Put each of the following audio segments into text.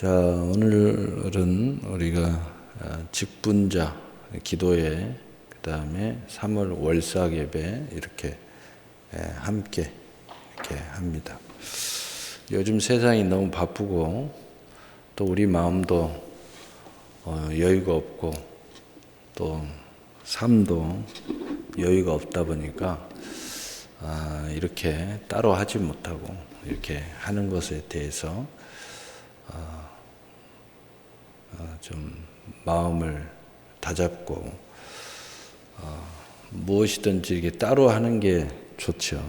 자, 오늘은 우리가 직분자 기도회, 그 다음에 3월 월삭 예배 이렇게 함께 이렇게 합니다. 요즘 세상이 너무 바쁘고 또 우리 마음도 여유가 없고 또 삶도 여유가 없다 보니까 이렇게 따로 하지 못하고 이렇게 하는 것에 대해서 좀 마음을 다잡고 무엇이든지 이렇게 따로 하는 게 좋죠.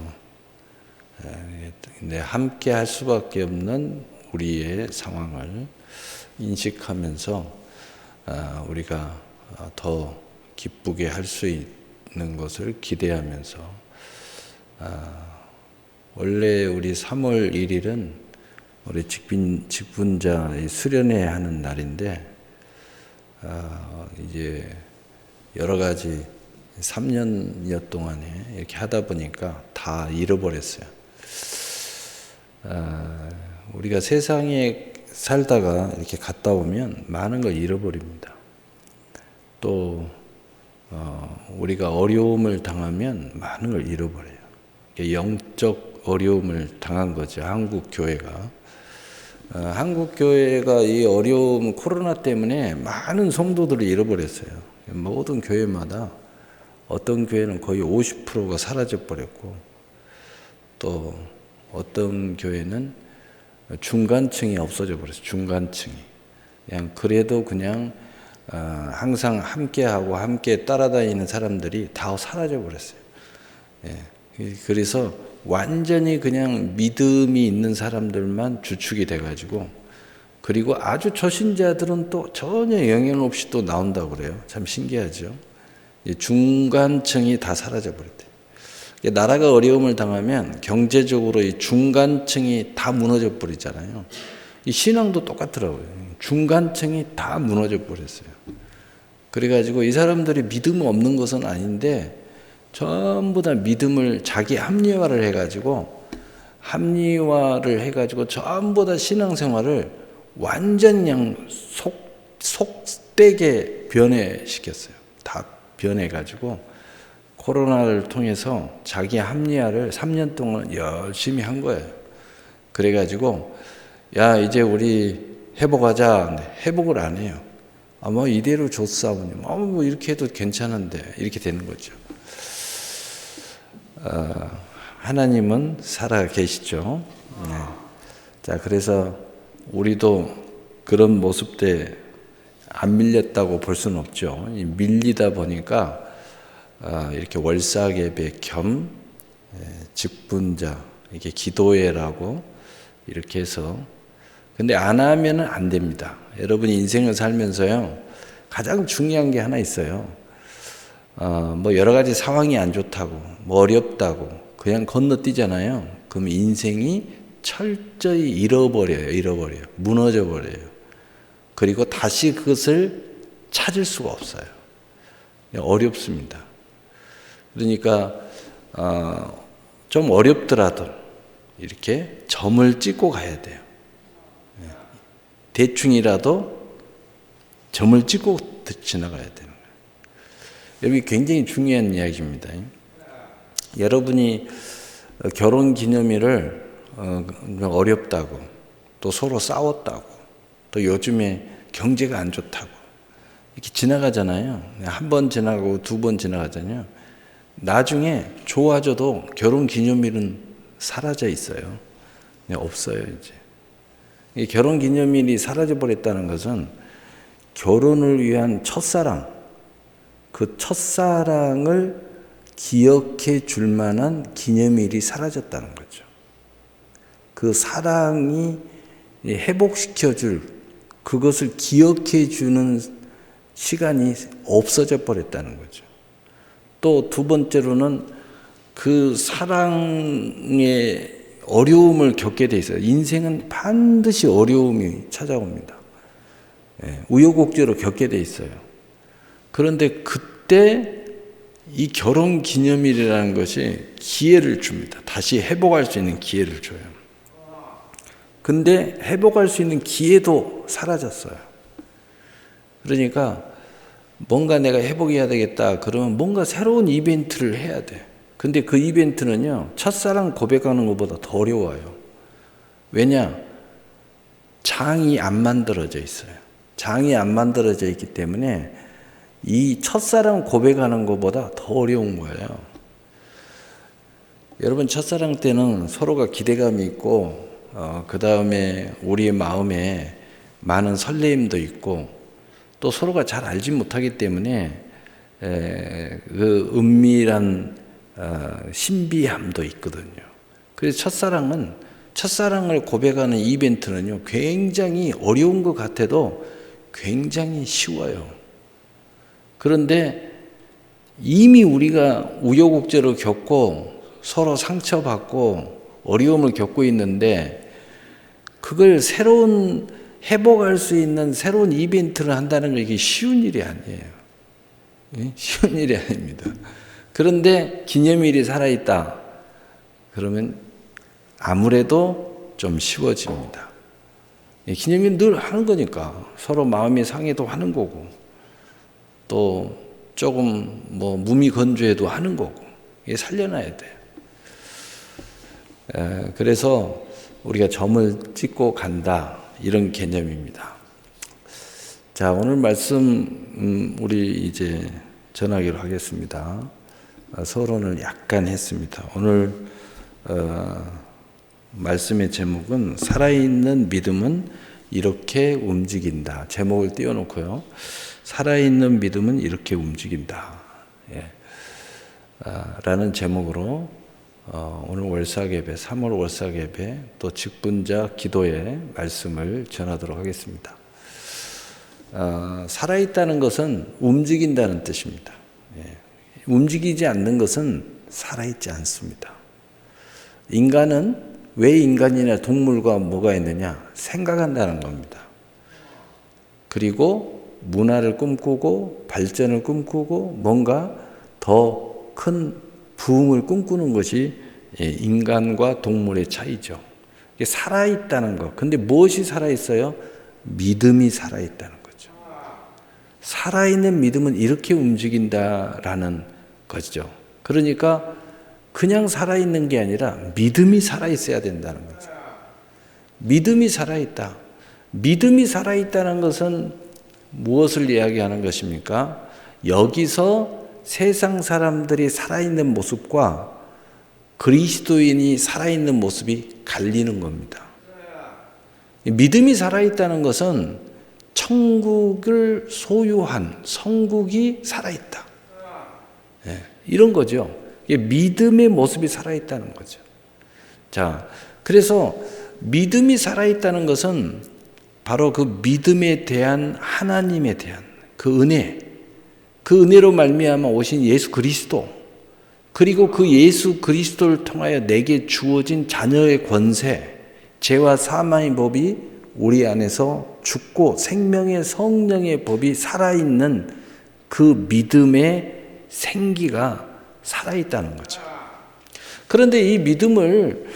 근데 함께 할 수밖에 없는 우리의 상황을 인식하면서 우리가 더 기쁘게 할 수 있는 것을 기대하면서 원래 우리 3월 1일은 우리 직분자 수련회 하는 날인데 이제 여러 가지 3년여 동안에 이렇게 하다 보니까 다 잃어버렸어요. 우리가 세상에 살다가 이렇게 갔다 오면 많은 걸 잃어버립니다. 또 우리가 어려움을 당하면 많은 걸 잃어버려요. 영적 어려움을 당한 거죠. 한국 교회가. 한국 교회가 이 어려움 코로나 때문에 많은 성도들을 잃어버렸어요. 모든 교회마다 어떤 교회는 거의 50%가 사라져 버렸고 또 어떤 교회는 중간층이 없어져 버렸어요. 중간층이 그냥 그래도 그냥 항상 함께하고 함께 따라다니는 사람들이 다 사라져 버렸어요. 그래서 완전히 그냥 믿음이 있는 사람들만 주축이 돼가지고 그리고 아주 초신자들은 또 전혀 영향 없이 또 나온다고 그래요. 참 신기하죠. 중간층이 다 사라져 버렸대요. 나라가 어려움을 당하면 경제적으로 이 중간층이 다 무너져 버리잖아요. 이 신앙도 똑같더라고요. 중간층이 다 무너져 버렸어요. 그래가지고 이 사람들이 믿음 없는 것은 아닌데 전부 다 믿음을 자기 합리화를 해가지고 전부 다 신앙생활을 완전 그냥 속되게 변해시켰어요. 다 변해가지고 코로나를 통해서 자기 합리화를 3년 동안 열심히 한 거예요. 그래가지고 야 이제 우리 회복하자. 근데 회복을 안 해요. 뭐 이대로 좋사오니 뭐 이렇게 해도 괜찮은데 이렇게 되는 거죠. 하나님은 살아 계시죠. 네. 자, 그래서 우리도 그런 모습 때 안 밀렸다고 볼 수는 없죠. 밀리다 보니까 이렇게 월삭 예배 겸 직분자 이렇게 기도회라고 이렇게 해서 근데 안 하면은 안 됩니다. 여러분이 인생을 살면서요 가장 중요한 게 하나 있어요. 뭐 여러 가지 상황이 안 좋다고, 뭐 어렵다고 그냥 건너뛰잖아요. 그럼 인생이 철저히 잃어버려요. 무너져 버려요. 그리고 다시 그것을 찾을 수가 없어요. 어렵습니다. 그러니까 좀 어렵더라도 이렇게 점을 찍고 가야 돼요. 대충이라도 점을 찍고 지나가야 되는 거예요. 여기 굉장히 중요한 이야기입니다. 여러분이 결혼 기념일을 어렵다고 또 서로 싸웠다고 또 요즘에 경제가 안 좋다고 이렇게 지나가잖아요. 한 번 지나가고 두 번 지나가잖아요. 나중에 좋아져도 결혼 기념일은 사라져 있어요. 없어요 이제. 이 결혼 기념일이 사라져 버렸다는 것은 결혼을 위한 첫사랑, 그 첫사랑을 기억해 줄 만한 기념일이 사라졌다는 거죠. 그 사랑이 회복시켜 줄 그것을 기억해 주는 시간이 없어져 버렸다는 거죠. 또 두 번째로는 그 사랑의 어려움을 겪게 돼 있어요. 인생은 반드시 어려움이 찾아옵니다. 우여곡절을 겪게 돼 있어요. 그런데 그때 이 결혼 기념일이라는 것이 기회를 줍니다. 다시 회복할 수 있는 기회를 줘요. 근데 회복할 수 있는 기회도 사라졌어요. 그러니까 뭔가 내가 회복해야 되겠다 그러면 뭔가 새로운 이벤트를 해야 돼. 근데 그 이벤트는요, 첫사랑 고백하는 것보다 더 어려워요. 왜냐? 장이 안 만들어져 있어요. 장이 안 만들어져 있기 때문에 이 첫사랑 고백하는 것보다 더 어려운 거예요. 여러분, 첫사랑 때는 서로가 기대감이 있고 그 다음에 우리의 마음에 많은 설레임도 있고 또 서로가 잘 알지 못하기 때문에 그 은밀한 신비함도 있거든요. 그래서 첫사랑을 고백하는 이벤트는요, 굉장히 어려운 것 같아도 굉장히 쉬워요. 그런데 이미 우리가 우여곡절을 겪고 서로 상처받고 어려움을 겪고 있는데 그걸 회복할 수 있는 새로운 이벤트를 한다는 게 이게 쉬운 일이 아니에요. 쉬운 일이 아닙니다. 그런데 기념일이 살아있다. 그러면 아무래도 좀 쉬워집니다. 기념일 늘 하는 거니까 서로 마음이 상해도 하는 거고 또 조금 무미건조해도 하는 거고 이게 살려놔야 돼요. 그래서 우리가 점을 찍고 간다 이런 개념입니다. 자, 오늘 말씀 우리 이제 전하기로 하겠습니다. 서론을 약간 했습니다. 오늘 말씀의 제목은 살아있는 믿음은 이렇게 움직인다. 제목을 띄워놓고요. 살아있는 믿음은 이렇게 움직인다. 라는 제목으로 오늘 월사개배, 3월 월사개배 또 직분자 기도의 말씀을 전하도록 하겠습니다. 살아있다는 것은 움직인다는 뜻입니다. 움직이지 않는 것은 살아있지 않습니다. 인간은 왜 인간이나 동물과 뭐가 있느냐? 생각한다는 겁니다. 그리고 문화를 꿈꾸고 발전을 꿈꾸고 뭔가 더 큰 부흥을 꿈꾸는 것이 인간과 동물의 차이죠. 이게 살아있다는 것. 근데 무엇이 살아있어요? 믿음이 살아있다는 거죠. 살아있는 믿음은 이렇게 움직인다라는 거죠. 그러니까 그냥 살아있는 게 아니라 믿음이 살아있어야 된다는 거죠. 믿음이 살아있다. 믿음이 살아있다는 것은 무엇을 이야기하는 것입니까? 여기서 세상 사람들이 살아있는 모습과 그리스도인이 살아있는 모습이 갈리는 겁니다. 믿음이 살아있다는 것은 천국을 소유한 성국이 살아있다. 이런 거죠. 믿음의 모습이 살아있다는 거죠. 자, 그래서 믿음이 살아있다는 것은 바로 그 믿음에 대한 하나님에 대한 그 은혜로 말미암아 오신 예수 그리스도, 그리고 그 예수 그리스도를 통하여 내게 주어진 자녀의 권세, 죄와 사망의 법이 우리 안에서 죽고 생명의 성령의 법이 살아있는 그 믿음의 생기가 살아있다는 거죠. 그런데 이 믿음을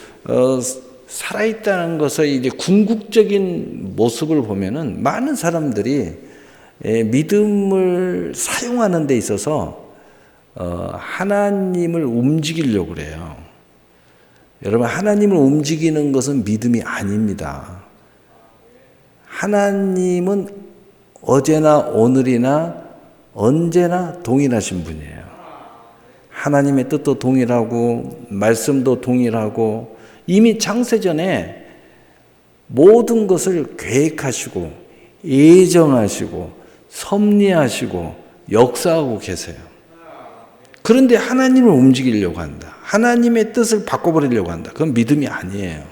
살아있다는 것의 이제 궁극적인 모습을 보면은 많은 사람들이 믿음을 사용하는 데 있어서 하나님을 움직이려고 그래요. 여러분, 하나님을 움직이는 것은 믿음이 아닙니다. 하나님은 어제나 오늘이나 언제나 동일하신 분이에요. 하나님의 뜻도 동일하고 말씀도 동일하고 이미 창세전에 모든 것을 계획하시고 예정하시고 섭리하시고 역사하고 계세요. 그런데 하나님을 움직이려고 한다. 하나님의 뜻을 바꿔버리려고 한다. 그건 믿음이 아니에요.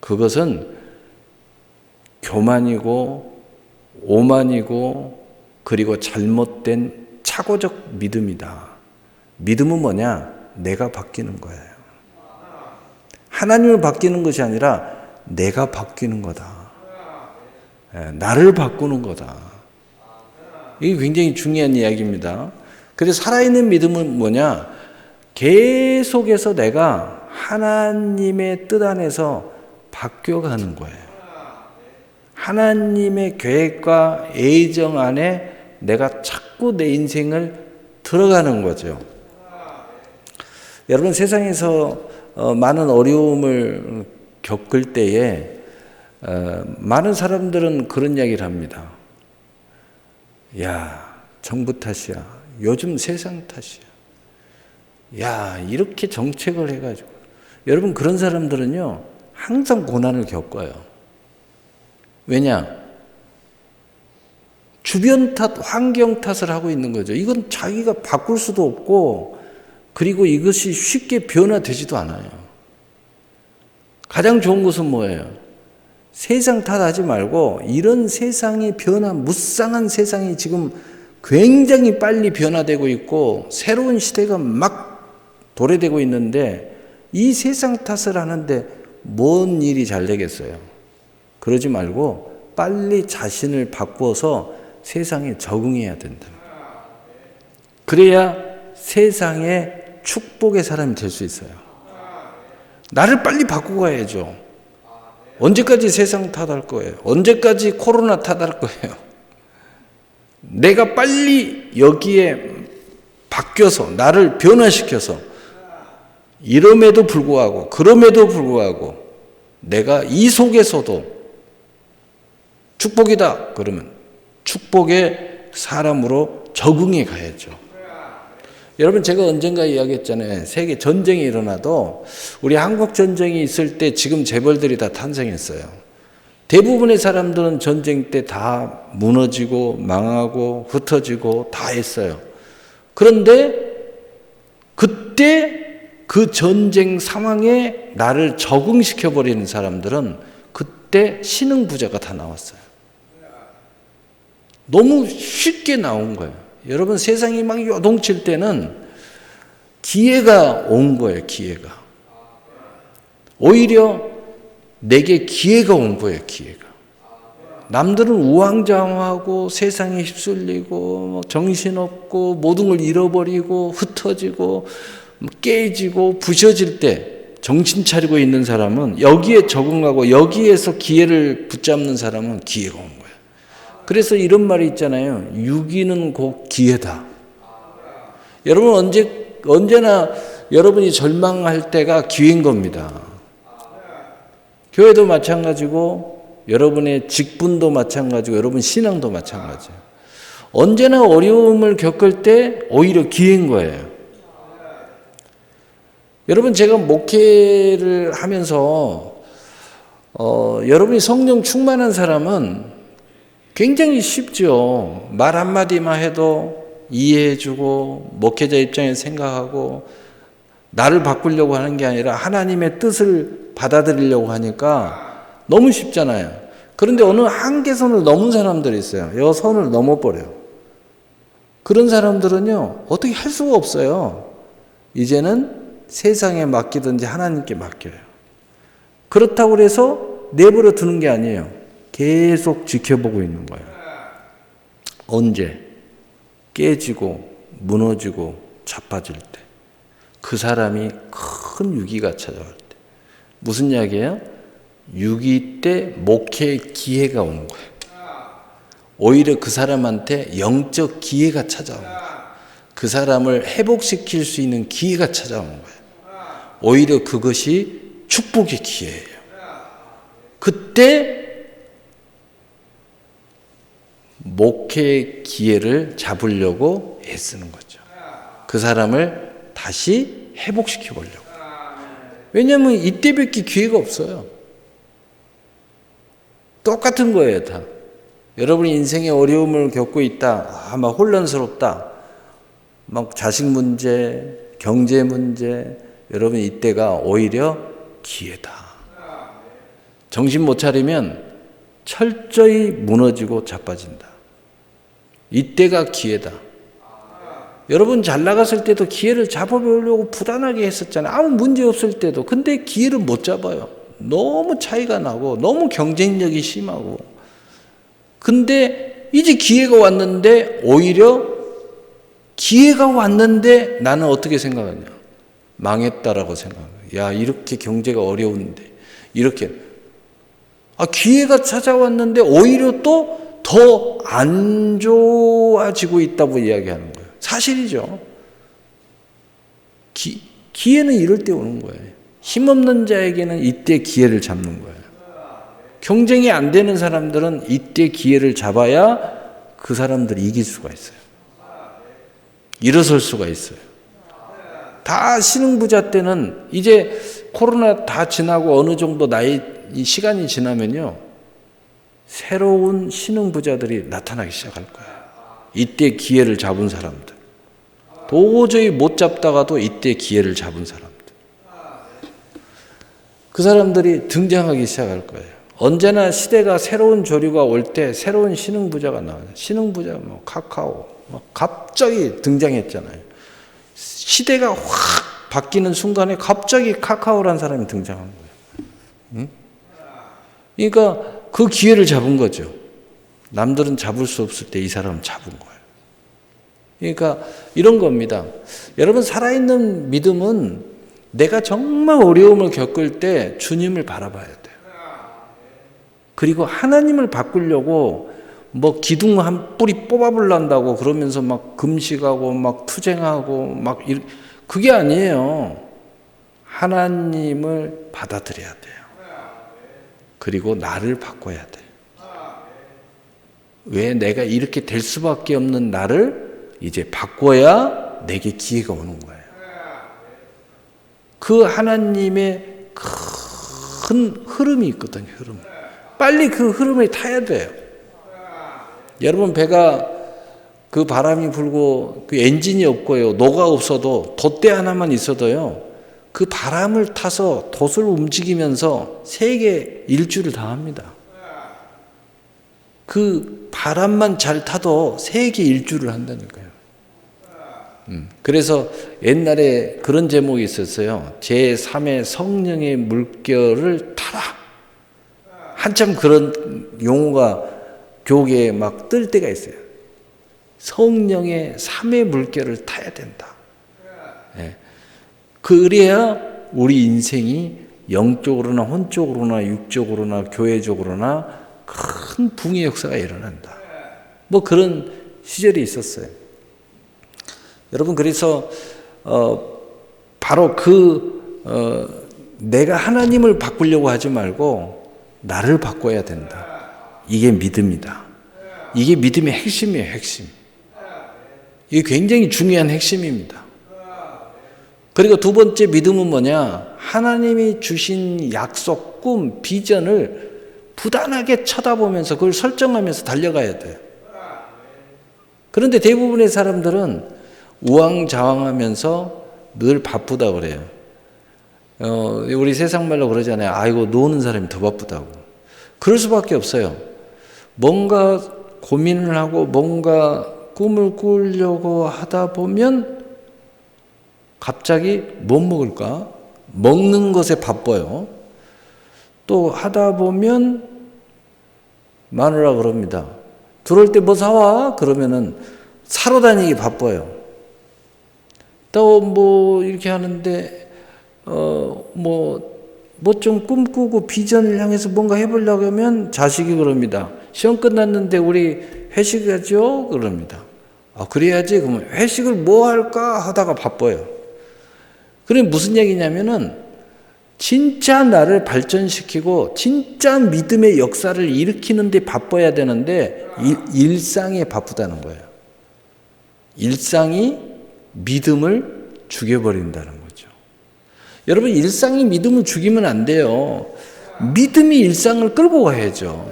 그것은 교만이고 오만이고 그리고 잘못된 착오적 믿음이다. 믿음은 뭐냐? 내가 바뀌는 거예요. 하나님을 바뀌는 것이 아니라 내가 바뀌는 거다. 나를 바꾸는 거다. 이게 굉장히 중요한 이야기입니다. 그래서 살아있는 믿음은 뭐냐? 계속해서 내가 하나님의 뜻 안에서 바뀌어가는 거예요. 하나님의 계획과 예정 안에 내가 자꾸 내 인생을 들어가는 거죠. 여러분, 세상에서 많은 어려움을 겪을 때에 많은 사람들은 그런 이야기를 합니다. 야, 정부 탓이야. 요즘 세상 탓이야. 야, 이렇게 정책을 해가지고. 여러분, 그런 사람들은요, 항상 고난을 겪어요. 왜냐? 주변 탓, 환경 탓을 하고 있는 거죠. 이건 자기가 바꿀 수도 없고, 그리고 이것이 쉽게 변화되지도 않아요. 가장 좋은 것은 뭐예요? 세상 탓하지 말고 이런 세상이 무쌍한 세상이 지금 굉장히 빨리 변화되고 있고 새로운 시대가 막 도래되고 있는데 이 세상 탓을 하는데 뭔 일이 잘 되겠어요? 그러지 말고 빨리 자신을 바꾸어서 세상에 적응해야 된다. 그래야 세상의 축복의 사람이 될 수 있어요. 나를 빨리 바꾸고 가야죠. 언제까지 세상 탓할 거예요? 언제까지 코로나 탓할 거예요? 내가 빨리 여기에 바뀌어서 나를 변화시켜서 이럼에도 불구하고 그럼에도 불구하고 내가 이 속에서도 축복이다 그러면 축복의 사람으로 적응해 가야죠. 여러분, 제가 언젠가 이야기했잖아요. 세계 전쟁이 일어나도 우리 한국 전쟁이 있을 때 지금 재벌들이 다 탄생했어요. 대부분의 사람들은 전쟁 때 다 무너지고 망하고 흩어지고 다 했어요. 그런데 그때 그 전쟁 상황에 나를 적응시켜버리는 사람들은 그때 신흥부자가 다 나왔어요. 너무 쉽게 나온 거예요. 여러분, 세상이 막 요동칠 때는 기회가 온 거예요. 기회가. 오히려 내게 기회가 온 거예요. 기회가. 남들은 우왕좌왕하고 세상에 휩쓸리고 정신없고 모든 걸 잃어버리고 흩어지고 깨지고 부셔질 때 정신 차리고 있는 사람은 여기에 적응하고 여기에서 기회를 붙잡는 사람은 기회가 온 거예요. 그래서 이런 말이 있잖아요. 유기는 곧 기회다. 여러분, 언제나 여러분이 절망할 때가 기회인 겁니다. 교회도 마찬가지고 여러분의 직분도 마찬가지고 여러분 신앙도 마찬가지예요. 언제나 어려움을 겪을 때 오히려 기회인 거예요. 여러분, 제가 목회를 하면서 여러분이 성령 충만한 사람은 굉장히 쉽죠. 말 한마디만 해도 이해해주고 목회자 입장에서 생각하고 나를 바꾸려고 하는 게 아니라 하나님의 뜻을 받아들이려고 하니까 너무 쉽잖아요. 그런데 어느 한계선을 넘은 사람들이 있어요. 이 선을 넘어버려요. 그런 사람들은요, 어떻게 할 수가 없어요. 이제는 세상에 맡기든지 하나님께 맡겨요. 그렇다고 해서 내버려 두는 게 아니에요. 계속 지켜보고 있는 거예요. 언제 깨지고 무너지고 자빠질 때, 그 사람이 큰 위기가 찾아올 때. 무슨 이야기예요? 위기 때 목회의 기회가 오는 거예요. 오히려 그 사람한테 영적 기회가 찾아오는 거예요. 그 사람을 회복시킬 수 있는 기회가 찾아오는 거예요. 오히려 그것이 축복의 기회예요. 그때 목회의 기회를 잡으려고 애쓰는 거죠. 그 사람을 다시 회복시켜 보려고. 왜냐하면 이때밖에 기회가 없어요. 똑같은 거예요, 다. 여러분이 인생에 어려움을 겪고 있다. 막 혼란스럽다. 막 자식 문제, 경제 문제. 여러분, 이때가 오히려 기회다. 정신 못 차리면 철저히 무너지고 자빠진다. 이때가 기회다. 여러분, 잘 나갔을 때도 기회를 잡아보려고 부단하게 했었잖아요. 아무 문제 없을 때도. 근데 기회를 못 잡아요. 너무 차이가 나고 너무 경쟁력이 심하고. 근데 이제 기회가 왔는데 오히려 기회가 왔는데 나는 어떻게 생각하냐. 망했다라고 생각해요. 야, 이렇게 경제가 어려운데 이렇게 기회가 찾아왔는데 오히려 또 더 안 좋아지고 있다고 이야기하는 거예요. 사실이죠. 기회는 이럴 때 오는 거예요. 힘없는 자에게는 이때 기회를 잡는 거예요. 경쟁이 안 되는 사람들은 이때 기회를 잡아야 그 사람들이 이길 수가 있어요. 일어설 수가 있어요. 다 신흥부자 때는 이제 코로나 다 지나고 어느 정도 시간이 지나면요, 새로운 신흥부자들이 나타나기 시작할 거예요. 이때 기회를 잡은 사람들. 도저히 못 잡다가도 이때 기회를 잡은 사람들. 그 사람들이 등장하기 시작할 거예요. 언제나 시대가 새로운 조류가 올 때 새로운 신흥부자가 나와요. 신흥부자, 카카오, 갑자기 등장했잖아요. 시대가 확 바뀌는 순간에 갑자기 카카오라는 사람이 등장한 거예요. 응? 그러니까 그 기회를 잡은 거죠. 남들은 잡을 수 없을 때 이 사람은 잡은 거예요. 그러니까 이런 겁니다. 여러분, 살아있는 믿음은 내가 정말 어려움을 겪을 때 주님을 바라봐야 돼요. 그리고 하나님을 바꾸려고 기둥 한 뿌리 뽑아볼란다고 그러면서 막 금식하고 막 투쟁하고 그게 아니에요. 하나님을 받아들여야 돼요. 그리고 나를 바꿔야 돼. 왜 내가 이렇게 될 수밖에 없는 나를 이제 바꿔야 내게 기회가 오는 거예요. 그 하나님의 큰 흐름이 있거든요. 흐름. 빨리 그 흐름에 타야 돼요. 여러분, 배가 그 바람이 불고 그 엔진이 없고요, 노가 없어도 돛대 하나만 있어도요, 그 바람을 타서 돛을 움직이면서 세계 일주를 다 합니다. 그 바람만 잘 타도 세계 일주를 한다니까요. 그래서 옛날에 그런 제목이 있었어요. 제3의 성령의 물결을 타라. 한참 그런 용어가 교계에 막 뜰 때가 있어요. 성령의 3의 물결을 타야 된다. 네. 그래야 우리 인생이 영적으로나 혼적으로나 육적으로나 교회적으로나 큰 붕의 역사가 일어난다. 그런 시절이 있었어요. 여러분, 그래서 바로 내가 하나님을 바꾸려고 하지 말고 나를 바꿔야 된다. 이게 믿음이다. 이게 믿음의 핵심이에요, 핵심. 이게 굉장히 중요한 핵심입니다. 그리고 두 번째 믿음은 뭐냐? 하나님이 주신 약속, 꿈, 비전을 부단하게 쳐다보면서 그걸 설정하면서 달려가야 돼요. 그런데 대부분의 사람들은 우왕좌왕하면서 늘 바쁘다 그래요. 우리 세상 말로 그러잖아요. 아이고, 노는 사람이 더 바쁘다고. 그럴 수밖에 없어요. 뭔가 고민을 하고 뭔가 꿈을 꾸려고 하다 보면 갑자기 못 먹을까? 먹는 것에 바빠요. 또 하다 보면 마누라 그럽니다. 들어올 때 뭐 사와? 그러면은 사러 다니기 바빠요. 또 이렇게 하는데 좀 꿈꾸고 비전을 향해서 뭔가 해보려고 하면 자식이 그럽니다. 시험 끝났는데 우리 회식하죠? 그럽니다. 그래야지. 그러면 회식을 뭐 할까 하다가 바빠요. 그래 무슨 얘기냐면은 진짜 나를 발전시키고 진짜 믿음의 역사를 일으키는 데 바빠야 되는데 일상에 바쁘다는 거예요. 일상이 믿음을 죽여버린다는 거죠. 여러분, 일상이 믿음을 죽이면 안 돼요. 믿음이 일상을 끌고 가야죠.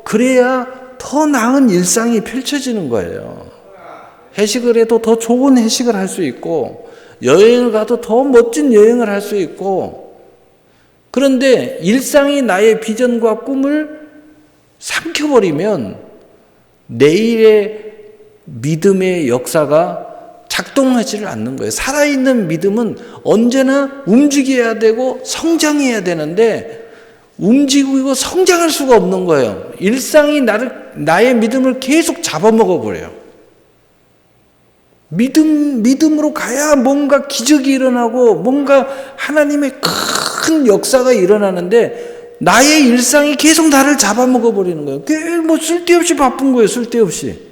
그래야 더 나은 일상이 펼쳐지는 거예요. 회식을 해도 더 좋은 회식을 할 수 있고, 여행을 가도 더 멋진 여행을 할 수 있고, 그런데 일상이 나의 비전과 꿈을 삼켜버리면 내일의 믿음의 역사가 작동하지를 않는 거예요. 살아있는 믿음은 언제나 움직여야 되고 성장해야 되는데 움직이고 성장할 수가 없는 거예요. 일상이 나의 믿음을 계속 잡아먹어 버려요. 믿음으로 가야 뭔가 기적이 일어나고 뭔가 하나님의 큰 큰 역사가 일어나는데 나의 일상이 계속 나를 잡아먹어 버리는 거예요. 뭐 쓸데없이 바쁜 거예요. 쓸데없이.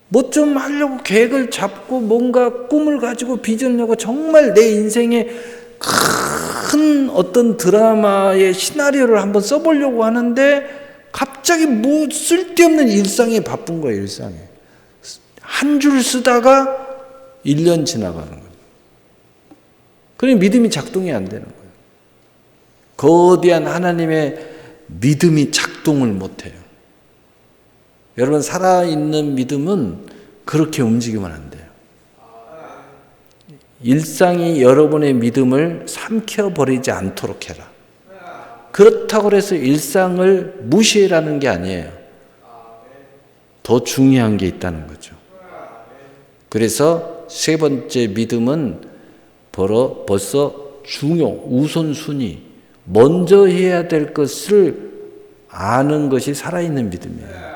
뭐 좀 하려고 계획을 잡고 뭔가 꿈을 가지고 비전을 내고 정말 내 인생에 큰 어떤 드라마의 시나리오를 한번 써보려고 하는데 갑자기 뭐 쓸데없는 일상에 바쁜 거예요. 일상에. 한 줄 쓰다가 1년 지나가는 거예요. 그러니 믿음이 작동이 안 되는 거예요. 거대한 하나님의 믿음이 작동을 못해요. 여러분, 살아있는 믿음은 그렇게 움직이면 안 돼요. 일상이 여러분의 믿음을 삼켜버리지 않도록 해라. 그렇다고 해서 일상을 무시해라는 게 아니에요. 더 중요한 게 있다는 거죠. 그래서 세 번째 믿음은 벌써 우선순위, 먼저 해야 될 것을 아는 것이 살아있는 믿음이에요.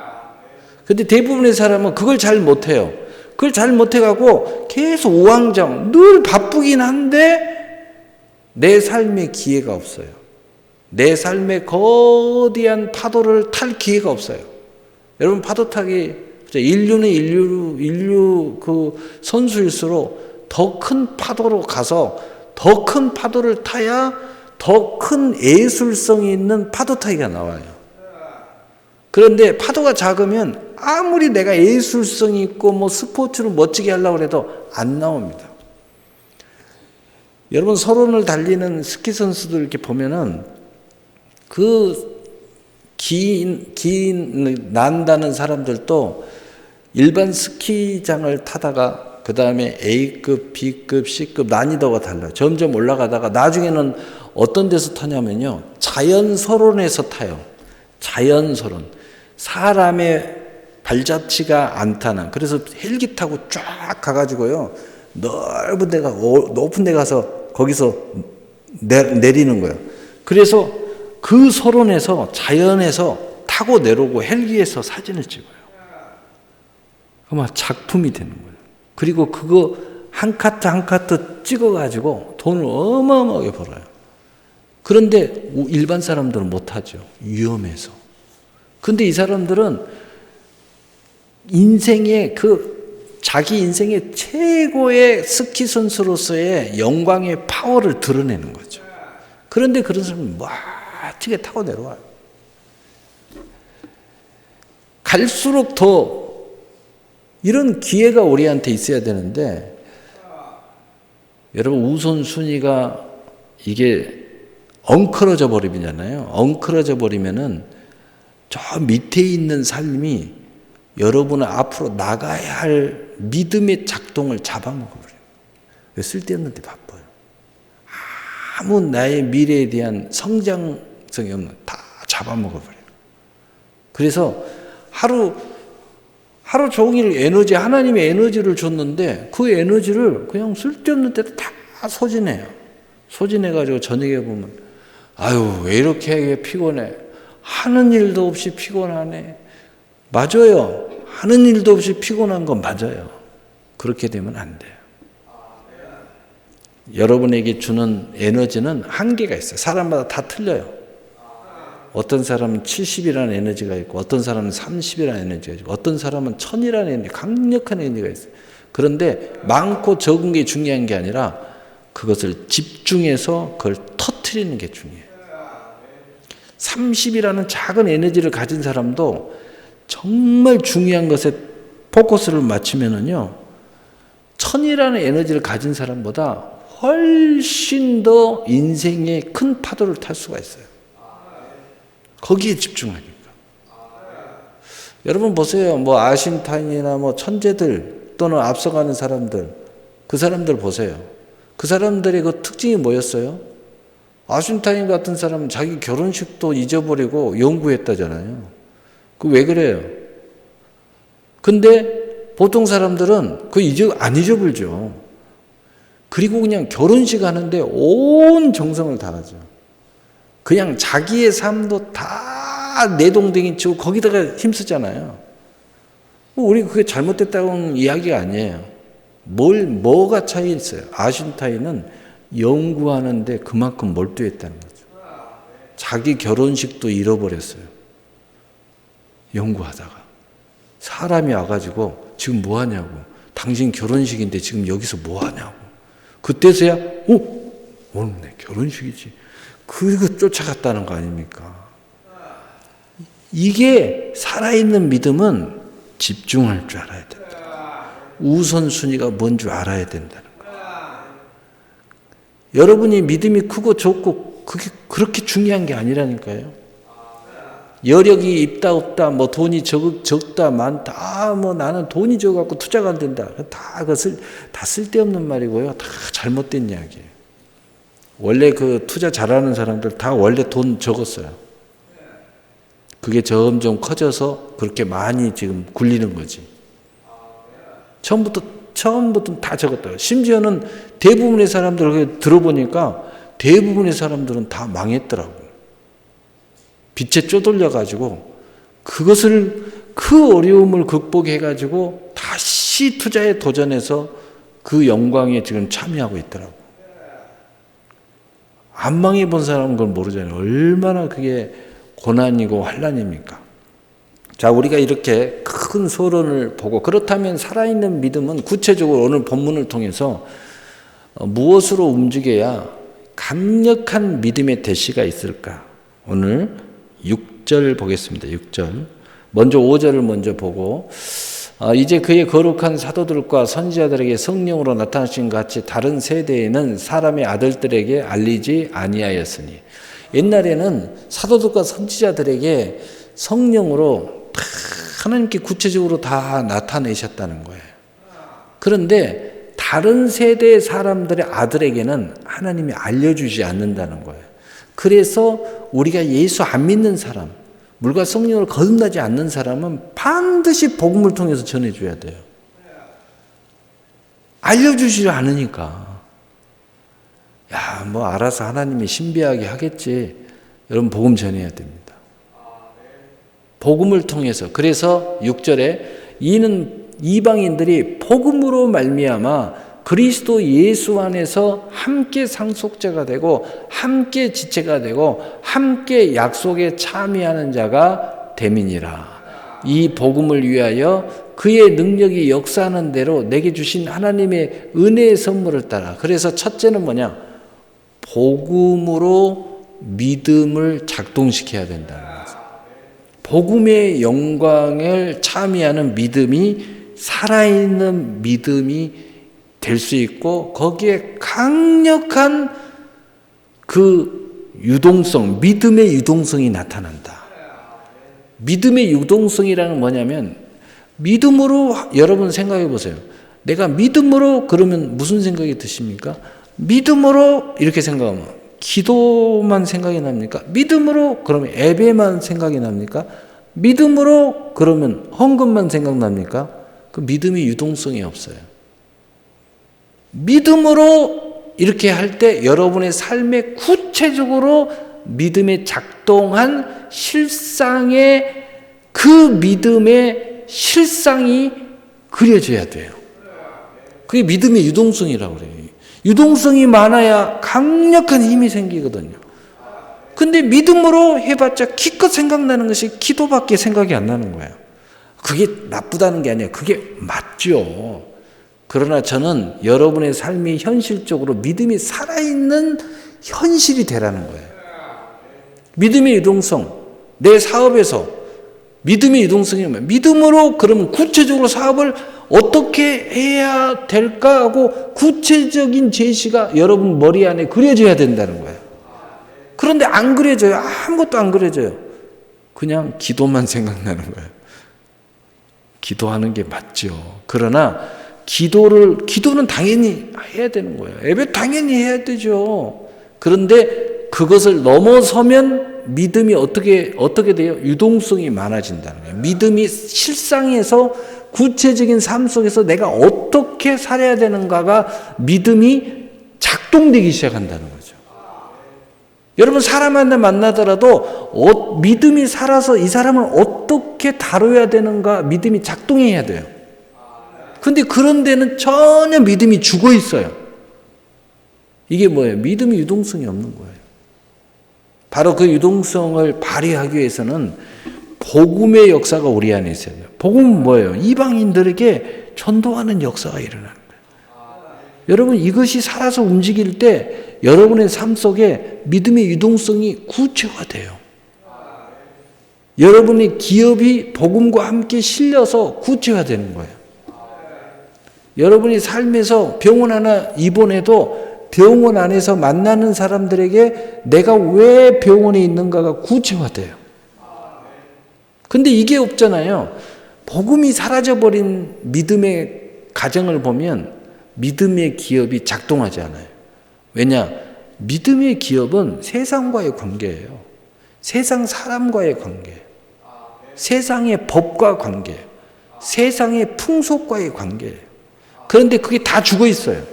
근데 대부분의 사람은 그걸 잘 못해요. 그걸 잘 못해가고 계속 우왕좌왕, 늘 바쁘긴 한데 내 삶에 기회가 없어요. 내 삶에 거대한 파도를 탈 기회가 없어요. 여러분, 파도 타기, 인류는 인류 그 선수일수록 더 큰 파도로 가서 더 큰 파도를 타야 더 큰 예술성이 있는 파도 타기가 나와요. 그런데 파도가 작으면 아무리 내가 예술성이 있고 뭐 스포츠로 멋지게 하려고 해도 안 나옵니다. 여러분, 서론을 달리는 스키 선수들 이렇게 보면은 그 긴 난다는 사람들도 일반 스키장을 타다가 그 다음에 A급, B급, C급 난이도가 달라요. 점점 올라가다가 나중에는 어떤 데서 타냐면요, 자연서론에서 타요. 자연서론. 사람의 발자취가 안 타는. 그래서 헬기 타고 쫙 가가지고요, 넓은 데가, 높은 데 가서 거기서 내리는 거예요. 그래서 그 서론에서, 자연에서 타고 내려오고 헬기에서 사진을 찍어요. 아마 작품이 되는 거예요. 그리고 그거 한 카트 한 카트 찍어가지고 돈을 어마어마하게 벌어요. 그런데 일반 사람들은 못하죠. 위험해서. 근데 이 사람들은 자기 인생의 최고의 스키 선수로서의 영광의 파워를 드러내는 거죠. 그런데 그런 사람은 멋지게 타고 내려와요. 갈수록 더 이런 기회가 우리한테 있어야 되는데, 여러분, 우선순위가 이게 엉클어져 버리잖아요. 엉클어져 버리면은 저 밑에 있는 삶이 여러분은 앞으로 나가야 할 믿음의 작동을 잡아먹어버려요. 쓸데없는 데 바빠요. 아무 나의 미래에 대한 성장성이 없는, 다 잡아먹어버려요. 그래서 하루 종일 에너지, 하나님의 에너지를 줬는데 그 에너지를 그냥 쓸데없는 데다 다 소진해요. 소진해가지고 저녁에 보면, 아유, 왜 이렇게 피곤해. 하는 일도 없이 피곤하네. 맞아요. 하는 일도 없이 피곤한 건 맞아요. 그렇게 되면 안 돼요. 여러분에게 주는 에너지는 한계가 있어요. 사람마다 다 틀려요. 어떤 사람은 70이라는 에너지가 있고, 어떤 사람은 30이라는 에너지가 있고, 어떤 사람은 1000이라는 에너지, 강력한 에너지가 있어요. 그런데 많고 적은 게 중요한 게 아니라 그것을 집중해서 그걸 터뜨리는 게 중요해요. 30이라는 작은 에너지를 가진 사람도 정말 중요한 것에 포커스를 맞추면은요, 1000이라는 에너지를 가진 사람보다 훨씬 더 인생의 큰 파도를 탈 수가 있어요. 거기에 집중하니까. 여러분 보세요. 뭐 아신타인이나 뭐 천재들 또는 앞서가는 사람들, 그 사람들 보세요. 그 사람들의 그 특징이 뭐였어요? 아신타인 같은 사람은 자기 결혼식도 잊어버리고 연구했다잖아요. 그 왜 그래요? 근데 보통 사람들은 안 잊어버리죠. 그리고 그냥 결혼식 하는데 온 정성을 다하죠. 그냥 자기의 삶도 다 내동댕이 치고 거기다가 힘쓰잖아요. 우리 그게 잘못됐다고는 이야기가 아니에요. 뭐가 차이 있어요? 아신타인은 연구하는데 그만큼 몰두했다는 거죠. 자기 결혼식도 잃어버렸어요. 연구하다가. 사람이 와가지고 지금 뭐 하냐고. 당신 결혼식인데 지금 여기서 뭐 하냐고. 그때서야 오늘 내 결혼식이지. 그거 쫓아갔다는 거 아닙니까? 이게 살아있는 믿음은 집중할 줄 알아야 된다. 우선순위가 뭔 줄 알아야 된다는 거예요. 여러분이 믿음이 크고 좋고 그게 그렇게 중요한 게 아니라니까요. 여력이 있다 없다, 뭐 돈이 적다 많다, 뭐 나는 돈이 적어갖고 투자가 안 된다. 다 쓸데없는 말이고요. 다 잘못된 이야기예요. 원래 그 투자 잘하는 사람들 다 원래 돈 적었어요. 그게 점점 커져서 그렇게 많이 지금 굴리는 거지. 처음부터 다 적었다. 심지어는 대부분의 사람들 들어보니까 대부분의 사람들은 다 망했더라고. 빚에 쪼들려가지고 그것을 그 어려움을 극복해가지고 다시 투자에 도전해서 그 영광에 지금 참여하고 있더라고. 안 망해본 사람은 그걸 모르잖아요. 얼마나 그게 고난이고 환난입니까? 자, 우리가 이렇게 큰 서론을 보고 그렇다면 살아있는 믿음은 구체적으로 오늘 본문을 통해서 무엇으로 움직여야 강력한 믿음의 대시가 있을까? 오늘 6절 보겠습니다. 6절. 먼저 5절을 먼저 보고 이제 그의 거룩한 사도들과 선지자들에게 성령으로 나타나신 것 같이 다른 세대에는 사람의 아들들에게 알리지 아니하였으니 옛날에는 사도들과 선지자들에게 성령으로 하나님께 구체적으로 다 나타내셨다는 거예요. 그런데 다른 세대의 사람들의 아들에게는 하나님이 알려주지 않는다는 거예요. 그래서 우리가 예수 안 믿는 사람, 물과 성령을 거듭나지 않는 사람은 반드시 복음을 통해서 전해줘야 돼요. 알려주지 않으니까. 야, 뭐 알아서 하나님이 신비하게 하겠지. 여러분 복음 전해야 됩니다. 복음을 통해서. 그래서 6절에 이는 이방인들이 복음으로 말미암아 그리스도 예수 안에서 함께 상속자가 되고 함께 지체가 되고 함께 약속에 참여하는 자가 됨이니라. 이 복음을 위하여 그의 능력이 역사하는 대로 내게 주신 하나님의 은혜의 선물을 따라. 그래서 첫째는 뭐냐? 복음으로 믿음을 작동시켜야 된다는 거죠. 복음의 영광을 참여하는 믿음이 살아있는 믿음이 될 수 있고 거기에 강력한 그 유동성, 믿음의 유동성이 나타난다. 믿음의 유동성이라는 뭐냐면 믿음으로 여러분 생각해 보세요. 내가 믿음으로 그러면 무슨 생각이 드십니까? 믿음으로 이렇게 생각하면 기도만 생각이 납니까? 믿음으로 그러면 예배만 생각이 납니까? 믿음으로 그러면 헌금만 생각납니까? 그 믿음이 유동성이 없어요. 믿음으로 이렇게 할 때 여러분의 삶에 구체적으로 믿음에 작동한 실상의 그 믿음의 실상이 그려져야 돼요. 그게 믿음의 유동성이라고 그래요. 유동성이 많아야 강력한 힘이 생기거든요. 근데 믿음으로 해봤자 기껏 생각나는 것이 기도밖에 생각이 안 나는 거예요. 그게 나쁘다는 게 아니에요. 그게 맞죠. 그러나 저는 여러분의 삶이 현실적으로 믿음이 살아있는 현실이 되라는 거예요. 믿음의 유동성, 내 사업에서 믿음의 유동성이 뭐예요? 믿음으로 그러면 구체적으로 사업을 어떻게 해야 될까 하고 구체적인 제시가 여러분 머리 안에 그려져야 된다는 거예요. 그런데 안 그려져요. 아무것도 안 그려져요. 그냥 기도만 생각나는 거예요. 기도하는 게 맞죠. 그러나 기도는 당연히 해야 되는 거예요. 예배 당연히 해야 되죠. 그런데 그것을 넘어서면 믿음이 어떻게 돼요? 유동성이 많아진다는 거예요. 믿음이 실상에서 구체적인 삶 속에서 내가 어떻게 살아야 되는가가 믿음이 작동되기 시작한다는 거죠. 여러분 사람 하나 만나더라도 믿음이 살아서 이 사람을 어떻게 다뤄야 되는가 믿음이 작동해야 돼요. 근데 그런 데는 전혀 믿음이 죽어 있어요. 이게 뭐예요? 믿음이 유동성이 없는 거예요. 바로 그 유동성을 발휘하기 위해서는 복음의 역사가 우리 안에 있어야 돼요. 복음은 뭐예요? 이방인들에게 전도하는 역사가 일어나는 거예요. 여러분, 이것이 살아서 움직일 때 여러분의 삶 속에 믿음의 유동성이 구체화돼요. 여러분의 기업이 복음과 함께 실려서 구체화되는 거예요. 여러분이 삶에서 병원 하나 입원해도 병원 안에서 만나는 사람들에게 내가 왜 병원에 있는가가 구체화돼요. 근데 이게 없잖아요. 복음이 사라져버린 믿음의 가정을 보면 믿음의 기업이 작동하지 않아요. 왜냐? 믿음의 기업은 세상과의 관계예요. 세상 사람과의 관계, 세상의 법과 관계, 세상의 풍속과의 관계예요. 그런데 그게 다 죽어 있어요.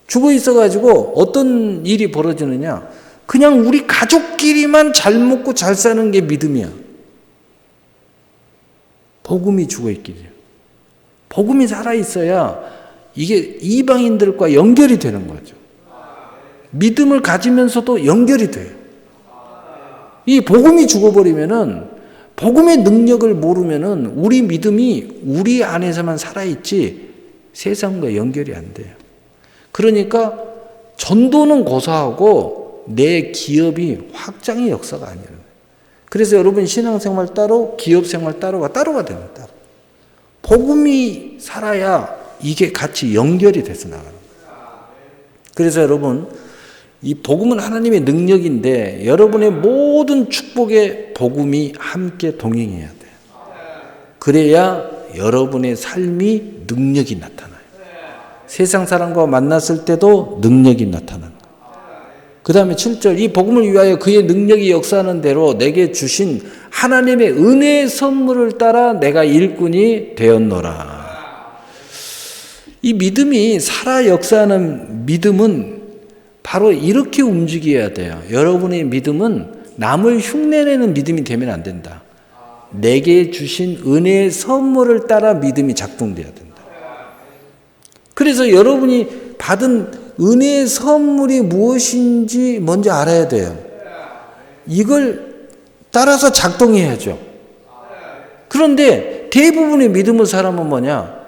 죽어 있어가지고 어떤 일이 벌어지느냐? 그냥 우리 가족끼리만 잘 먹고 잘 사는 게 믿음이야. 복음이 죽어 있기를. 복음이 살아있어야 이게 이방인들과 연결이 되는 거죠. 믿음을 가지면서도 연결이 돼요. 이 복음이 죽어버리면은, 복음의 능력을 모르면은 우리 믿음이 우리 안에서만 살아있지 세상과 연결이 안 돼요. 그러니까 전도는 고사하고 내 기업이 확장의 역사가 아니에요. 그래서 여러분 신앙생활 따로 기업생활 따로가 됩니다. 따로. 복음이 살아야 이게 같이 연결이 돼서 나가는 거예요. 그래서 여러분 이 복음은 하나님의 능력인데 여러분의 모든 축복에 복음이 함께 동행해야 돼요. 그래야 여러분의 삶이 능력이 나타나요. 세상 사람과 만났을 때도 능력이 나타나는 거예요. 그 다음에 7절, 이 복음을 위하여 그의 능력이 역사하는 대로 내게 주신 하나님의 은혜의 선물을 따라 내가 일꾼이 되었노라. 이 믿음이 살아 역사하는 믿음은 바로 이렇게 움직여야 돼요. 여러분의 믿음은 남을 흉내내는 믿음이 되면 안 된다. 내게 주신 은혜의 선물을 따라 믿음이 작동돼야 된다. 그래서 여러분이 받은 은혜의 선물이 무엇인지 먼저 알아야 돼요. 이걸 따라서 작동해야죠. 그런데 대부분의 믿음의 사람은 뭐냐?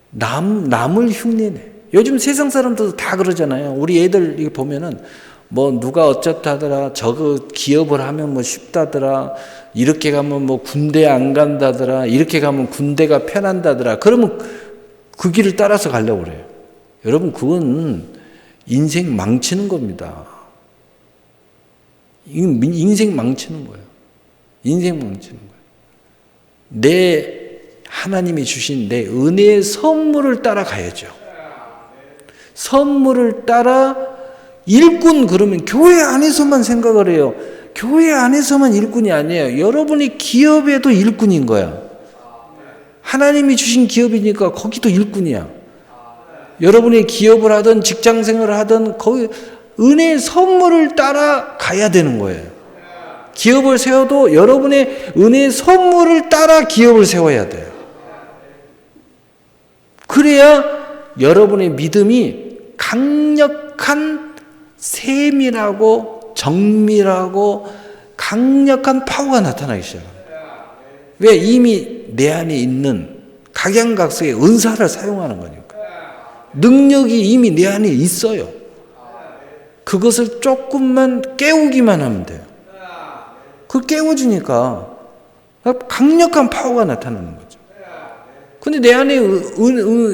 남을 흉내내. 요즘 세상 사람들도 다 그러잖아요. 우리 애들 이거 보면은 뭐 누가 어쩌다더라, 저거 기업을 하면 뭐 쉽다더라, 이렇게 가면 뭐 군대 안 간다더라, 이렇게 가면 군대가 편한다더라. 그러면 그 길을 따라서 가려고 그래요. 여러분 그건 인생 망치는 겁니다. 인생 망치는 거예요. 인생 망치는 거예요. 내 하나님이 주신 내 은혜의 선물을 따라가야죠. 선물을 따라 일꾼 그러면 교회 안에서만 생각을 해요. 교회 안에서만 일꾼이 아니에요. 여러분이 기업에도 일꾼인 거야. 하나님이 주신 기업이니까 거기도 일꾼이야. 여러분이 기업을 하든 직장생활을 하든 거기 은혜의 선물을 따라 가야 되는 거예요. 기업을 세워도 여러분의 은혜의 선물을 따라 기업을 세워야 돼요. 그래야 여러분의 믿음이 강력한 세밀하고 정밀하고 강력한 파워가 나타나기 시작합니다. 왜? 이미 내 안에 있는 각양각색의 은사를 사용하는 거니까. 능력이 이미 내 안에 있어요. 그것을 조금만 깨우기만 하면 돼요. 그걸 깨워주니까 강력한 파워가 나타나는 거죠. 근데 내 안에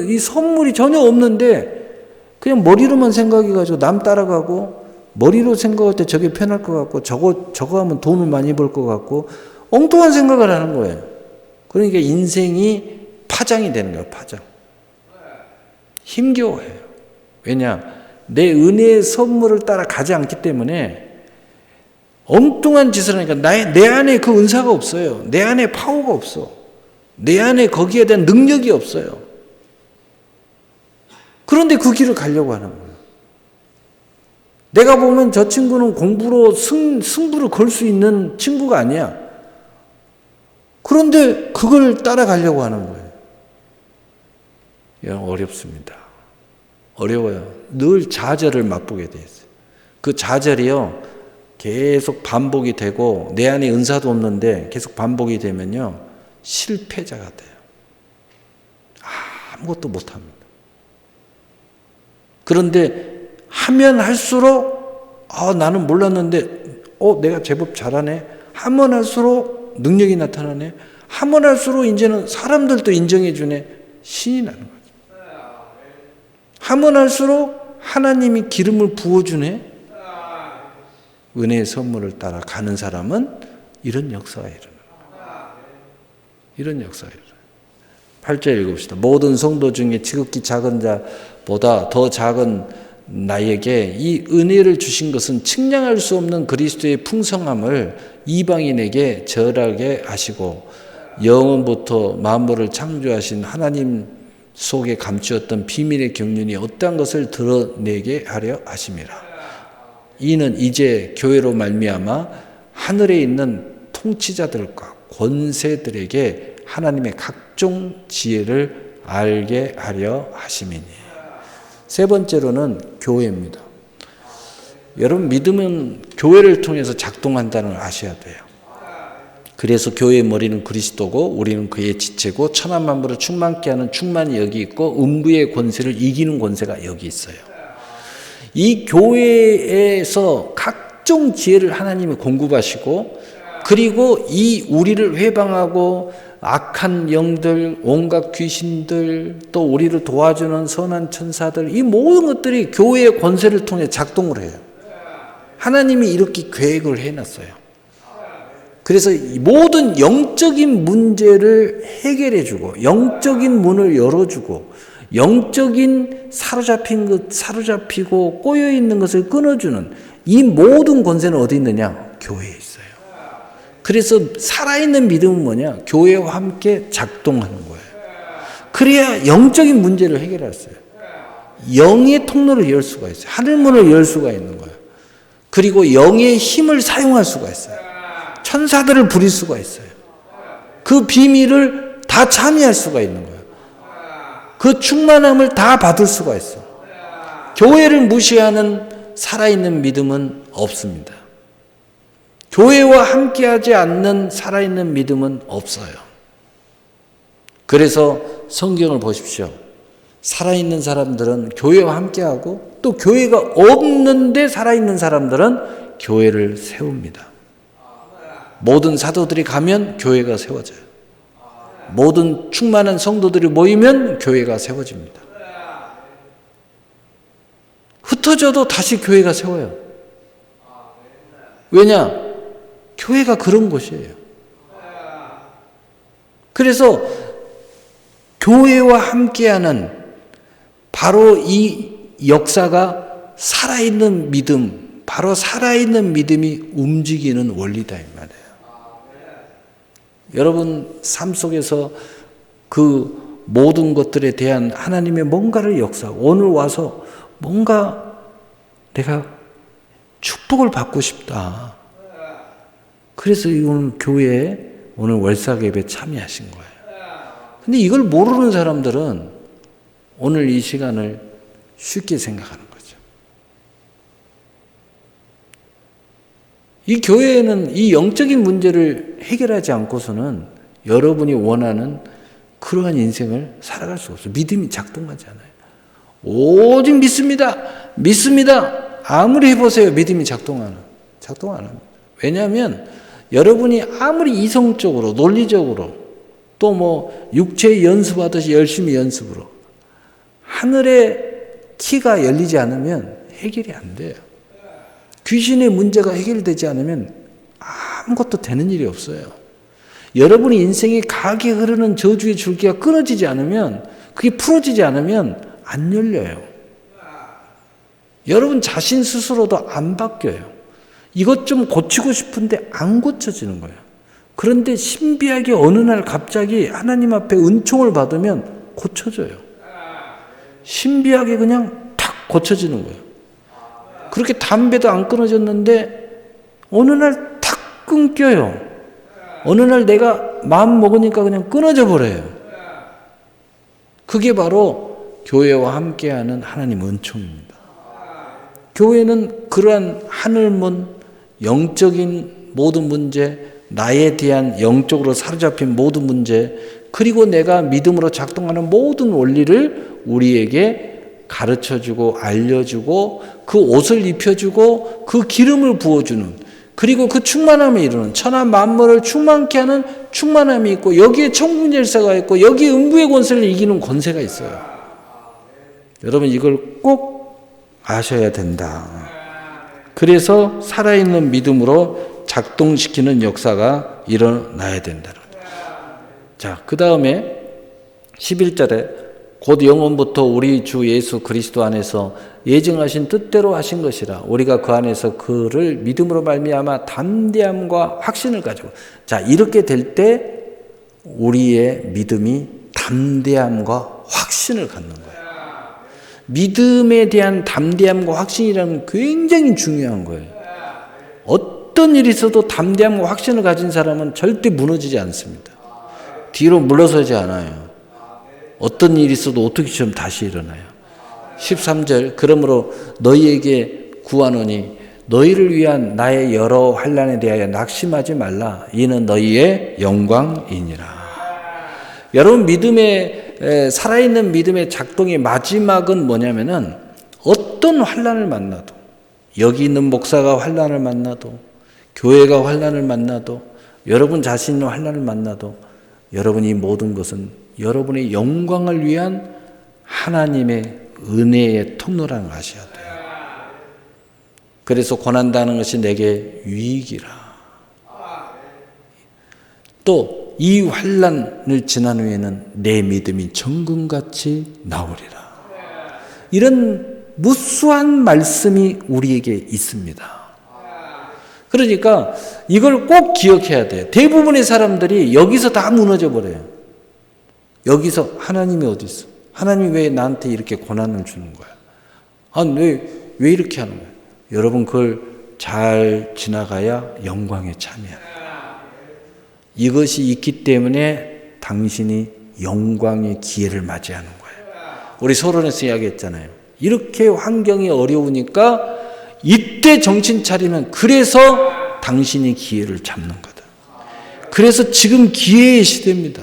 이 선물이 전혀 없는데 그냥 머리로만 생각해가지고 남 따라가고 머리로 생각할 때 저게 편할 것 같고 저거 하면 돈을 많이 벌 것 같고 엉뚱한 생각을 하는 거예요. 그러니까 인생이 파장이 되는 거예요. 파장. 힘겨워해요. 왜냐? 내 은혜의 선물을 따라 가지 않기 때문에 엉뚱한 짓을 하니까 내 안에 그 은사가 없어요. 내 안에 파워가 없어. 내 안에 거기에 대한 능력이 없어요. 그런데 그 길을 가려고 하는 거예요. 내가 보면 저 친구는 공부로 승부를 걸 수 있는 친구가 아니야. 그런데 그걸 따라가려고 하는 거예요. 어렵습니다. 어려워요. 늘 좌절을 맛보게 돼 있어요. 그 좌절이요, 계속 반복이 되고 내 안에 은사도 없는데 계속 반복이 되면요, 실패자가 돼요. 아무것도 못합니다. 그런데 하면 할수록 나는 몰랐는데 내가 제법 잘하네. 하면 할수록 능력이 나타나네. 하면 할수록 이제는 사람들도 인정해 주네. 신이 나는 거죠. 하면 할수록 하나님이 기름을 부어주네. 은혜의 선물을 따라 가는 사람은 이런 역사가 일어나요. 이런 역사가 일어나요. 8절 읽읍시다. 모든 성도 중에 지극히 작은 자보다 더 작은 나에게 이 은혜를 주신 것은 측량할 수 없는 그리스도의 풍성함을 이방인에게 절하게 하시고 영원부터 만물을 창조하신 하나님 속에 감추었던 비밀의 경륜이 어떠한 것을 드러내게 하려 하심이라. 이는 이제 교회로 말미암아 하늘에 있는 통치자들과 권세들에게 하나님의 각종 지혜를 알게 하려 하심이니. 세 번째로는 교회입니다. 여러분, 믿음은 교회를 통해서 작동한다는 걸 아셔야 돼요. 그래서 교회의 머리는 그리스도고 우리는 그의 지체고 천하 만물을 충만케 하는 충만이 여기 있고 음부의 권세를 이기는 권세가 여기 있어요. 이 교회에서 각종 지혜를 하나님이 공급하시고, 그리고 이 우리를 회방하고 악한 영들, 온갖 귀신들, 또 우리를 도와주는 선한 천사들, 이 모든 것들이 교회의 권세를 통해 작동을 해요. 하나님이 이렇게 계획을 해놨어요. 그래서 모든 영적인 문제를 해결해주고, 영적인 문을 열어주고, 영적인 사로잡히고 꼬여있는 것을 끊어주는 이 모든 권세는 어디 있느냐? 교회에 있어요. 그래서 살아있는 믿음은 뭐냐? 교회와 함께 작동하는 거예요. 그래야 영적인 문제를 해결할 수 있어요. 영의 통로를 열 수가 있어요. 하늘문을 열 수가 있는 거예요. 그리고 영의 힘을 사용할 수가 있어요. 천사들을 부릴 수가 있어요. 그 비밀을 다 참여할 수가 있는 거예요. 그 충만함을 다 받을 수가 있어. 교회를 무시하는 살아있는 믿음은 없습니다. 교회와 함께하지 않는 살아있는 믿음은 없어요. 그래서 성경을 보십시오. 살아있는 사람들은 교회와 함께하고, 또 교회가 없는데 살아있는 사람들은 교회를 세웁니다. 모든 사도들이 가면 교회가 세워져요. 모든 충만한 성도들이 모이면 교회가 세워집니다. 흩어져도 다시 교회가 세워요. 왜냐? 교회가 그런 곳이에요. 그래서 교회와 함께하는 바로 이 역사가 살아있는 믿음, 바로 살아있는 믿음이 움직이는 원리다 이 말이에요. 여러분 삶 속에서 그 모든 것들에 대한 하나님의 뭔가를 역사하고, 오늘 와서 뭔가 내가 축복을 받고 싶다. 그래서 오늘 교회에 오늘 월삭 예배 참여하신 거예요. 근데 이걸 모르는 사람들은 오늘 이 시간을 쉽게 생각하는 거죠. 이 교회에는 이 영적인 문제를 해결하지 않고서는 여러분이 원하는 그러한 인생을 살아갈 수 없어요. 믿음이 작동하지 않아요. 오직 믿습니다. 믿습니다. 아무리 해보세요. 믿음이 작동 안 합니다. 왜냐하면 여러분이 아무리 이성적으로, 논리적으로, 또 뭐 육체 연습하듯이 열심히 연습으로 하늘의 키가 열리지 않으면 해결이 안 돼요. 귀신의 문제가 해결되지 않으면 아무것도 되는 일이 없어요. 여러분의 인생이 강하게 흐르는 저주의 줄기가 끊어지지 않으면, 그게 풀어지지 않으면 안 열려요. 여러분 자신 스스로도 안 바뀌어요. 이것 좀 고치고 싶은데 안 고쳐지는 거예요. 그런데 신비하게 어느 날 갑자기 하나님 앞에 은총을 받으면 고쳐져요. 신비하게 그냥 탁 고쳐지는 거예요. 그렇게 담배도 안 끊어졌는데 어느 날 탁 끊겨요. 어느 날 내가 마음 먹으니까 그냥 끊어져 버려요. 그게 바로 교회와 함께하는 하나님 은총입니다. 교회는 그러한 하늘문, 영적인 모든 문제, 나에 대한 영적으로 사로잡힌 모든 문제, 그리고 내가 믿음으로 작동하는 모든 원리를 우리에게 가르쳐주고 알려주고 그 옷을 입혀주고 그 기름을 부어주는, 그리고 그 충만함에 이르는, 천하 만물을 충만케 하는 충만함이 있고, 여기에 천국 열쇠가 있고, 여기에 음부의 권세를 이기는 권세가 있어요. 여러분, 이걸 꼭 아셔야 된다. 그래서 살아있는 믿음으로 작동시키는 역사가 일어나야 된다. 자, 그 다음에 11절에 곧 영원부터 우리 주 예수 그리스도 안에서 예정하신 뜻대로 하신 것이라 우리가 그 안에서 그를 믿음으로 말미암아 담대함과 확신을 가지고, 자, 이렇게 될 때 우리의 믿음이 담대함과 확신을 갖는 거예요. 믿음에 대한 담대함과 확신이라는 굉장히 중요한 거예요. 어떤 일이 있어도 담대함과 확신을 가진 사람은 절대 무너지지 않습니다. 뒤로 물러서지 않아요. 어떤 일이 있어도 어떻게처럼 다시 일어나요. 13절, 그러므로 너희에게 구하노니 너희를 위한 나의 여러 환난에 대하여 낙심하지 말라. 이는 너희의 영광이니라. 여러분, 살아있는 믿음의 작동의 마지막은 뭐냐면은, 어떤 환난을 만나도, 여기 있는 목사가 환난을 만나도, 교회가 환난을 만나도, 여러분 자신의 환난을 만나도, 여러분 이 모든 것은 여러분의 영광을 위한 하나님의 은혜의 통로라는 걸 아셔야 돼요. 그래서 고난당하는 것이 내게 유익이라. 또 이 환난을 지난 후에는 내 믿음이 정금같이 나오리라. 이런 무수한 말씀이 우리에게 있습니다. 그러니까 이걸 꼭 기억해야 돼요. 대부분의 사람들이 여기서 다 무너져 버려요. 여기서 하나님이 어디 있어? 하나님이 왜 나한테 이렇게 고난을 주는 거야? 왜 이렇게 하는 거야? 여러분, 그걸 잘 지나가야 영광에 참여하는 거예요. 이것이 있기 때문에 당신이 영광의 기회를 맞이하는 거예요. 우리 서론에서 이야기했잖아요. 이렇게 환경이 어려우니까 이때 정신 차리면, 그래서 당신이 기회를 잡는 거다. 그래서 지금 기회의 시대입니다.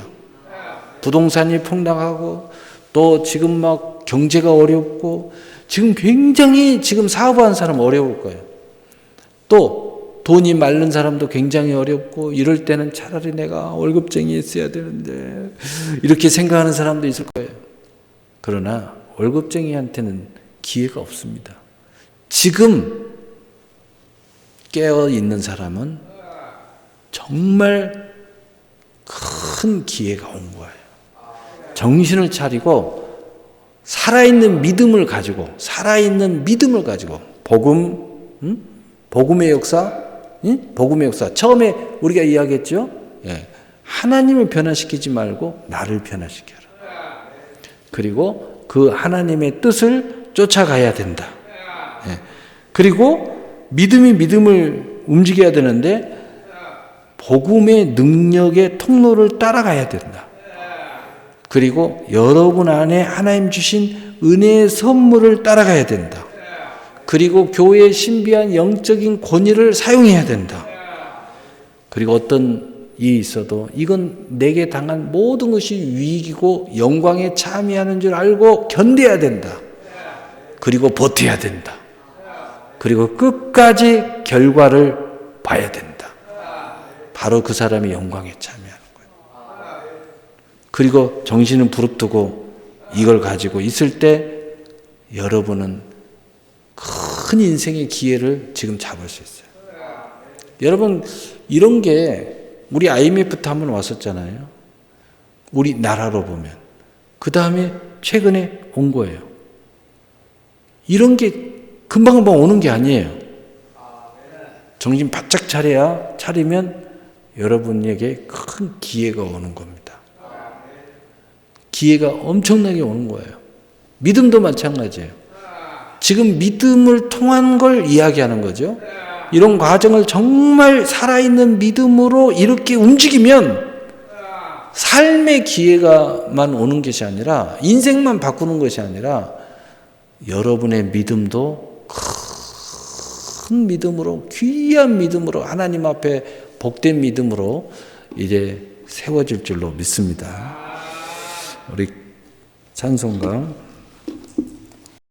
부동산이 폭락하고, 또 지금 막 경제가 어렵고, 지금 굉장히 지금 사업하는 사람 어려울 거예요. 또 돈이 마른 사람도 굉장히 어렵고, 이럴 때는 차라리 내가 월급쟁이 했어야 되는데 이렇게 생각하는 사람도 있을 거예요. 그러나 월급쟁이한테는 기회가 없습니다. 지금 깨어있는 사람은 정말 큰 기회가 온 거예요. 정신을 차리고 살아있는 믿음을 가지고, 복음의 역사, 복음의 역사. 처음에 우리가 이야기했죠. 하나님을 변화시키지 말고 나를 변화시켜라. 그리고 그 하나님의 뜻을 쫓아가야 된다. 그리고 믿음을 움직여야 되는데 복음의 능력의 통로를 따라가야 된다. 그리고 여러분 안에 하나님 주신 은혜의 선물을 따라가야 된다. 그리고 교회의 신비한 영적인 권위를 사용해야 된다. 그리고 어떤 일이 있어도 이건 내게 당한 모든 것이 위익이고 영광에 참여하는 줄 알고 견뎌야 된다. 그리고 버텨야 된다. 그리고 끝까지 결과를 봐야 된다. 바로 그 사람이 영광에 참여하는 거예요. 그리고 정신을 부릅뜨고 이걸 가지고 있을 때 여러분은 큰 인생의 기회를 지금 잡을 수 있어요. 여러분, 이런 게 우리 IMF 때 한번 왔었잖아요. 우리 나라로 보면. 그 다음에 최근에 온 거예요. 이런 게 금방금방 오는 게 아니에요. 정신 바짝 차리면 여러분에게 큰 기회가 오는 겁니다. 기회가 엄청나게 오는 거예요. 믿음도 마찬가지예요. 지금 믿음을 통한 걸 이야기하는 거죠. 이런 과정을 정말 살아있는 믿음으로 이렇게 움직이면 삶의 기회가만 오는 것이 아니라, 인생만 바꾸는 것이 아니라 여러분의 믿음도 큰 믿음으로, 귀한 믿음으로, 하나님 앞에 복된 믿음으로 이제 세워질 줄로 믿습니다. 우리 찬송가